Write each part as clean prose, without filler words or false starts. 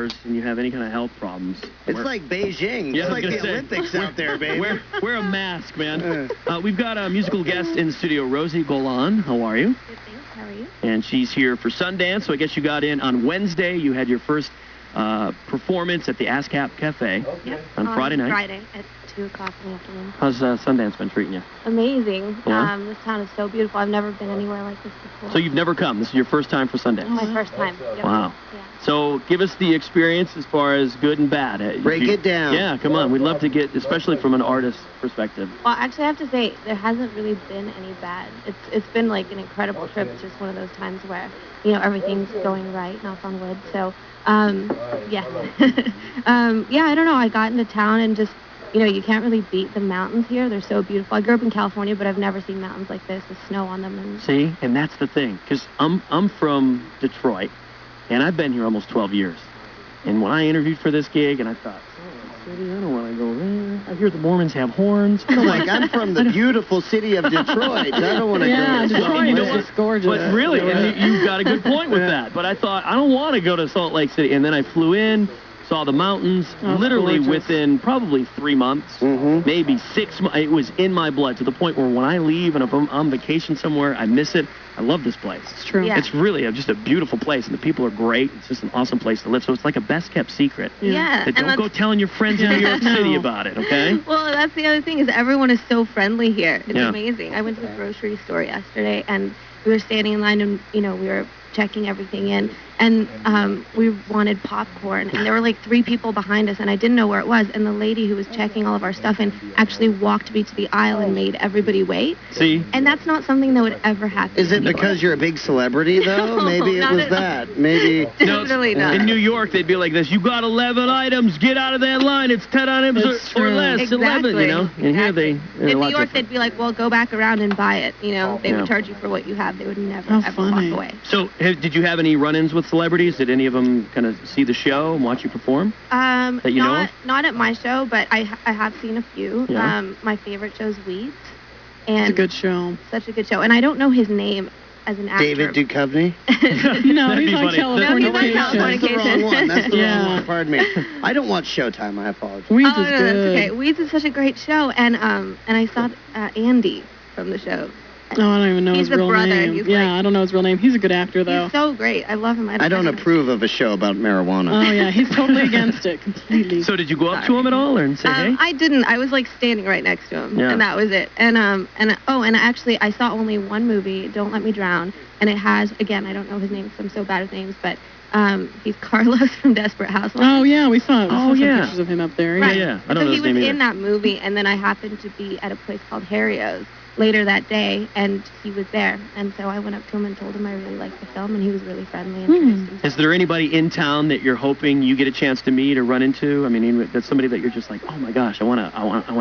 outdoors and you have any kind of health problems, it's like Beijing. Yeah, it's like the Olympics out there, baby. Wear a mask, man. We've got a musical guest in the studio, ROsi Golan. How are you? Good, thanks. How are you? And she's here for Sundance, so I guess you got in on Wednesday. You had your first performance at the ASCAP Cafe on Friday night. Friday at 2 o'clock in the afternoon. How's Sundance been treating you? Amazing. Yeah? This town is so beautiful. I've never been anywhere like this before. So you've never come. This is your first time for Sundance. My first time. Yep. Wow. Yeah. So give us the experience as far as good and bad. Break it down. Yeah, come on. We'd love to get, especially from an artist's perspective. Well, actually, I have to say, there hasn't really been any bad. It's been like an incredible trip. It's just one of those times where, everything's going right, knock on wood. So, yeah. Yeah, I don't know. I got into town and just, you can't really beat the mountains here. They're so beautiful. I grew up in California, but I've never seen mountains like this with snow on them. And see, and that's the thing, because I'm from Detroit, and I've been here almost 12 years. And when I interviewed for this gig, and I thought, city, I don't want to go there. I hear the Mormons have horns. I'm from the beautiful city of Detroit. I don't want to go. Detroit is gorgeous. But really, and you've got a good point with that. But I thought, I don't want to go to Salt Lake City. And then I flew in, saw the mountains, literally within probably 3 months, maybe 6 months. It was in my blood to the point where when I leave and if I'm on vacation somewhere, I miss it. I love this place. It's true. Yeah. It's really just a beautiful place, and the people are great. It's just an awesome place to live. So it's like a best-kept secret. Yeah. That don't go telling your friends in New York City about it, okay? Well, that's the other thing is everyone is so friendly here. It's Yeah. amazing. I went to the grocery store yesterday, and we were standing in line, and, we were checking everything in, and we wanted popcorn, and there were like 3 people behind us, and I didn't know where it was, and the lady who was checking all of our stuff in actually walked me to the aisle and made everybody wait. See? And that's not something that would ever happen. Is it because you're a big celebrity, though? No, Maybe it was that. Maybe. Definitely not. In New York, they'd be like this, you got 11 items, get out of that line, it's 10 items or less, Exactly. 11, And here they... In New York, they'd be like, well, go back around and buy it. They would charge you for what you have. They would never, ever walk away. So, did you have any run-ins with celebrities? Did any of them kind of see the show and watch you perform? That you know of? Not at my show, but I have seen a few. Yeah. My favorite show's Weeds. And It's a good show. Such a good show. And I don't know his name as an actor. David Duchovny? No, That'd he's be on funny. California. No, he's on That's the wrong one. That's the Yeah. wrong one. Pardon me. I don't watch Showtime. I apologize. Weeds Oh, is no, good. that's okay. Weeds is such a great show. And I saw Andy from the show. Oh, I don't even know He's his the real brother. name. He's I don't know his real name. He's a good actor, though. He's so great. I love him. I don't approve of a show about marijuana. Oh, yeah. He's totally against it. Completely. So did you go up to him at all and say, hey? I didn't. I was like standing right next to him, and that was it. And actually, I saw only one movie, Don't Let Me Drown, and it has, again, I don't know his name because I'm so bad with names, but he's Carlos from Desperate Housewives. Oh, yeah. We saw some yeah. pictures of him up there. Right. Yeah. I don't so know he his was name either. in that movie, and then I happened to be at a place called Harrio's later that day, and he was there. And so I went up to him and told him I really liked the film, and he was really friendly and introduced himself. Is there anybody in town that you're hoping you get a chance to meet or run into? I mean, that's somebody that you're just like, oh my gosh, I want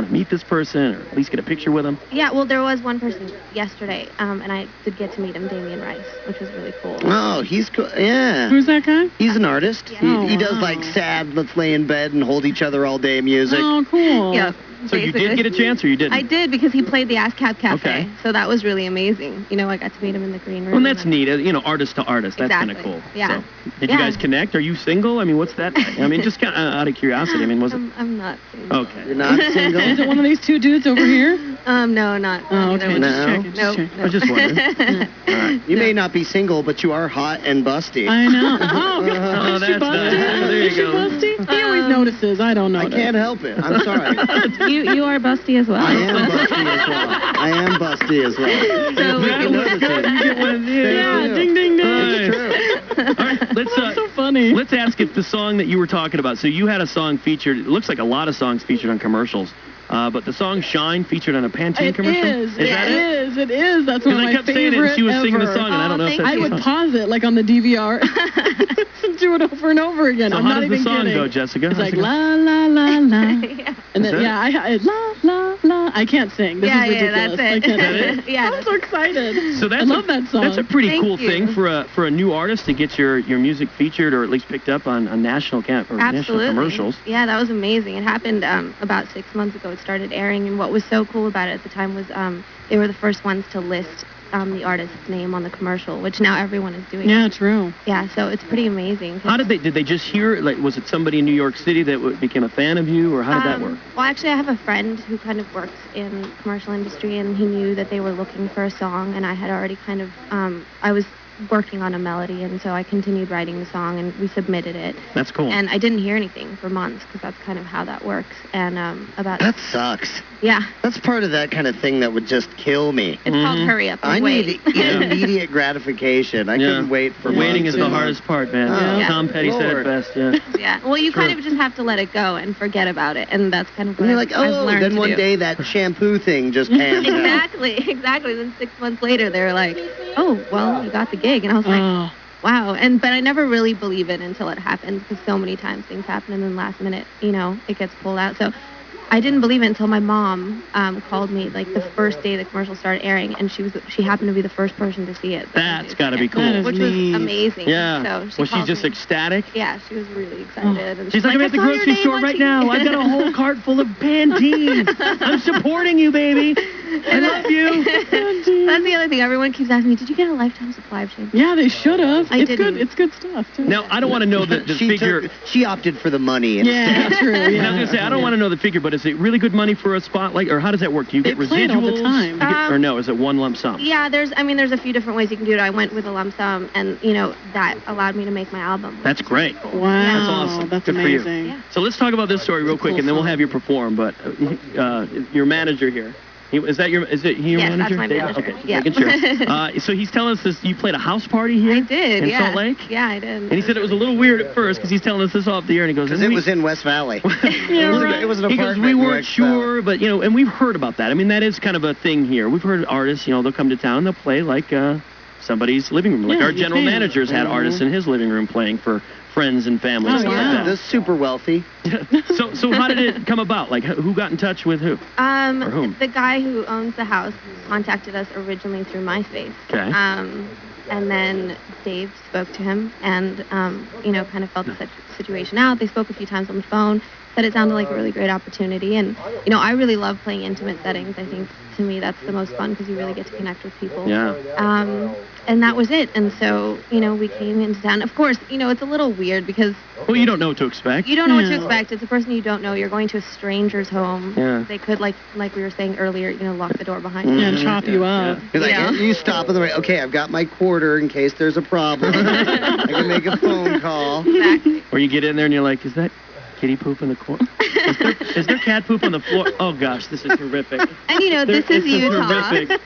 to meet this person or at least get a picture with them. Yeah, well, there was one person yesterday, and I did get to meet him, Damien Rice, which was really cool. Oh, he's cool. Yeah. Who's that guy? He's an artist. Yeah. He does like sad, let's lay in bed and hold each other all day music. Oh, cool. Yeah. So you did get a chance or you didn't? I did because he played the ASCAP Cafe. Okay. So that was really amazing. I got to meet him in the green room. Well, that's neat. Artist to artist. That's kind of Exactly. cool. Yeah. So, did you guys connect? Are you single? I mean, what's that like? I mean, just kind of out of curiosity. I mean, was it? I'm not single. Okay. You're not single? Is it one of these 2 dudes over here? No, not. Oh, okay. either one. Just checking. Nope. Just checking. I was just wondering. All right. You may not be single, but you are hot and busty. I know. Oh, Oh, is she that's busty? nice. There you Is she go. busty? He always notices. I don't know. I can't help it. I'm sorry. You are busty as well. I am busty as well. I am busty as well. So You can notice it. You get one of these. Yeah, ding, ding, ding. It's true. All right, That's so funny. let's ask if the song that you were talking about. So you had a song featured. It looks like a lot of songs featured on commercials. But the song "Shine" featured on a Pantene commercial. Is that it? It is. That's one of Because my I kept saying it, favorite and she was singing the ever. song, and I don't know if that's I the would song. pause it like on the DVR and do it over and over again. So I'm how not does the even song kidding. go, Jessica? It's How's like it go? la la la la, Yeah. and Is then that I la la la. I can't sing. This is ridiculous. that's it. I can't Is that sing. it? Yeah. I'm so excited. So that's I love that song. That's a pretty Thank cool you. thing for a new artist to get your music featured or at least picked up on national national Absolutely. commercials. Yeah, that was amazing. It happened about 6 months ago. It started airing, and what was so cool about it at the time was they were the first ones to list the artist's name on the commercial, which now everyone is doing. Yeah, true. Yeah, so it's pretty amazing. How did they just hear it? Like, was it somebody in New York City that became a fan of you, or how did that work? Well, actually, I have a friend who kind of works in commercial industry, and he knew that they were looking for a song, and I had already kind of, I was working on a melody, and so I continued writing the song, and we submitted it. That's cool. And I didn't hear anything for months, because that's kind of how that works. And That sucks. Yeah. That's part of that kind of thing that would just kill me. It's called hurry up and I wait. need immediate gratification. I couldn't wait for waiting months is the and hardest part, man. Yeah. Tom Petty said it Lord. best. Yeah. Yeah. Well, you kind of just have to let it go and forget about it, and that's kind of what And you're like, I've oh, learned then to one do. day that shampoo thing just pans out. Exactly. Then 6 months later, they're like, oh, well, you got the gig. And I was like, wow. But I never really believe it until it happens, because so many times things happen, and then last minute, it gets pulled out. So I didn't believe it until my mom called me like the first day the commercial started airing, and she happened to be the first person to see it. That's got to be cool. Which was amazing. Yeah. So Was she just ecstatic? Yeah, she was really excited. And She's like, I'm at the grocery store right now. I've got a whole cart full of Pantene. I'm supporting you, baby. I love you. That's the other thing. Everyone keeps asking me, did you get a lifetime supply of shampoo? Yeah, they should have. I It's didn't. good. It's good stuff, too. Now, I don't want to know the figure. She opted for the money instead. Yeah, true. Yeah. And I was going to say, I don't want to know the figure, but is it really good money for a spotlight, or how does that work? Do you get They play it all the residuals? time. Or no, is it one lump sum? Yeah, there's a few different ways you can do it. I went with a lump sum, and, that allowed me to make my album. That's great. Cool. Wow. That's awesome. That's Good for you. amazing. Yeah. So let's talk about this story real quick, and then we'll have you perform. But your manager here. Is it your Yes, manager? that's my David? manager. Okay, just Yeah. making sure. So he's telling us this. You played a house party here. I did, in yeah. Salt Lake. Yeah, I did. And he said it was a little weird at first because he's telling us this off the air, and he goes, Because it was in West Valley. It was an He goes, apartment we in weren't West sure, but and we've heard about that. I mean, that is kind of a thing here. We've heard artists, they'll come to town, they'll play like somebody's living room. Like Yeah, our you general can. managers had artists in his living room playing for friends and family. Oh, stuff yeah. like They're super wealthy. that. So how did it come about? Like, who got in touch with who? Or whom? The guy who owns the house contacted us originally through MySpace. Okay. And then Dave spoke to him and, kind of felt the situation out. They spoke a few times on the phone, said it sounded like a really great opportunity. And, I really love playing intimate settings. I think, to me, that's the most fun because you really get to connect with people. Yeah. And that was it. And so, we came into town. Of course, it's a little weird because Well, you don't know what to expect. you don't know what to expect. It's a person you don't know. You're going to a stranger's home. Yeah. They could, like we were saying earlier, lock the door behind you. Yeah, and chop you up. He's like, Yeah. you stop in the right. Okay, I've got my quarter in case there's a problem. I can make a phone call. Exactly. Or you get in there and you're like, is that kitty poop in the corner? Is there cat poop on the floor? Oh, gosh, this is horrific. And this is Utah. horrific.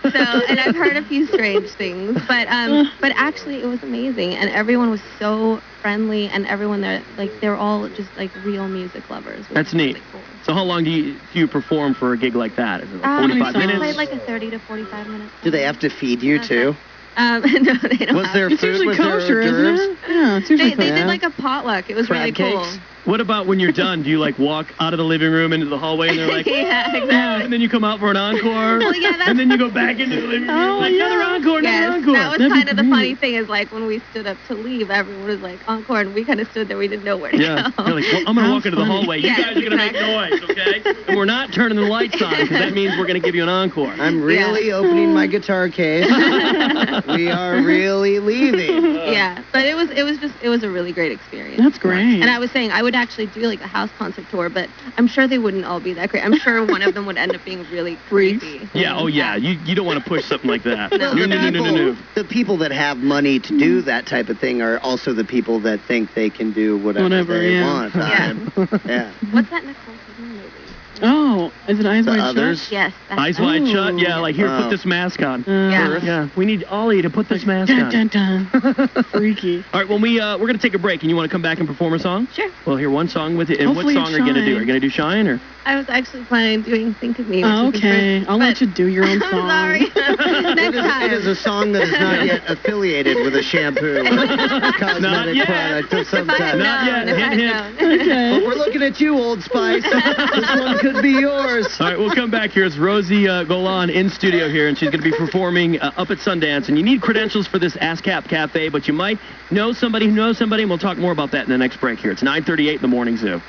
So, and I've heard a few strange things, but actually it was amazing, and everyone was so friendly, and everyone there, they're all just real music lovers. Which That's is neat. really cool. So how long do you perform for a gig like that? Is it like We 45 minutes? played like a 30 to 45 minutes. Do they have to feed you too? No, they don't. Was there It's food? usually Was there kosher, hors d'oeuvres? isn't it? Yeah, it's usually They kosher. did like a potluck. It was Crab really cool. cakes? What about when you're done? Do you walk out of the living room into the hallway and they're like, Yeah, exactly. and then you come out for an encore? Well, yeah, that's- and then you go back into the living room another encore, Yes, another encore. that was That'd be kind of the great. funny thing is when we stood up to leave, everyone was like encore, and we kind of stood there. We didn't know where to Yeah, go. you're like, well, I'm going to How walk into the funny. hallway. You Yes, guys are going to make noise, okay? And we're not turning the lights on because that means we're going to give you an encore. I'm really opening my guitar case. We are really leaving. Yeah, but it was a really great experience. That's great. And I was saying I would actually do a house concert tour, but I'm sure they wouldn't all be that great. I'm sure one of them would end up being really creepy. Yeah, oh yeah. You don't want to push something like that. No. No. The people that have money to do that type of thing are also the people that think they can do whatever they yeah. want. Yeah. What's that Nicole Kidman movie? Oh, is it Eyes The Wide others? Shut? Yes. That's Eyes wide shut. Oh. Yeah, here, Oh. put this mask on. Yeah. Yeah, we need Ollie to put this mask Dun, on. dun, dun. Freaky. All right, well, we're going to take a break, and you want to come back and perform a song? Sure. Well, here, one song with it. And what Hopefully song it's are you going to do? Shine. Are you going to do Shine, or? I was actually planning on doing Think of Me. Which Oh, is okay. different, I'll let but- you do your own song. I'm sorry. Next It is time. a song that is not yet affiliated with a shampoo cosmetic yet. product of some If I had kind. Not yet. known, if I Hint, had hint. known. But we're looking at you, Old Spice. This one could be yours. All right, we'll come back here. It's ROsi Golan in studio here, and she's going to be performing up at Sundance. And you need credentials for this ASCAP Cafe, but you might know somebody who knows somebody, and we'll talk more about that in the next break here. It's 9:38 in the Morning Zoo.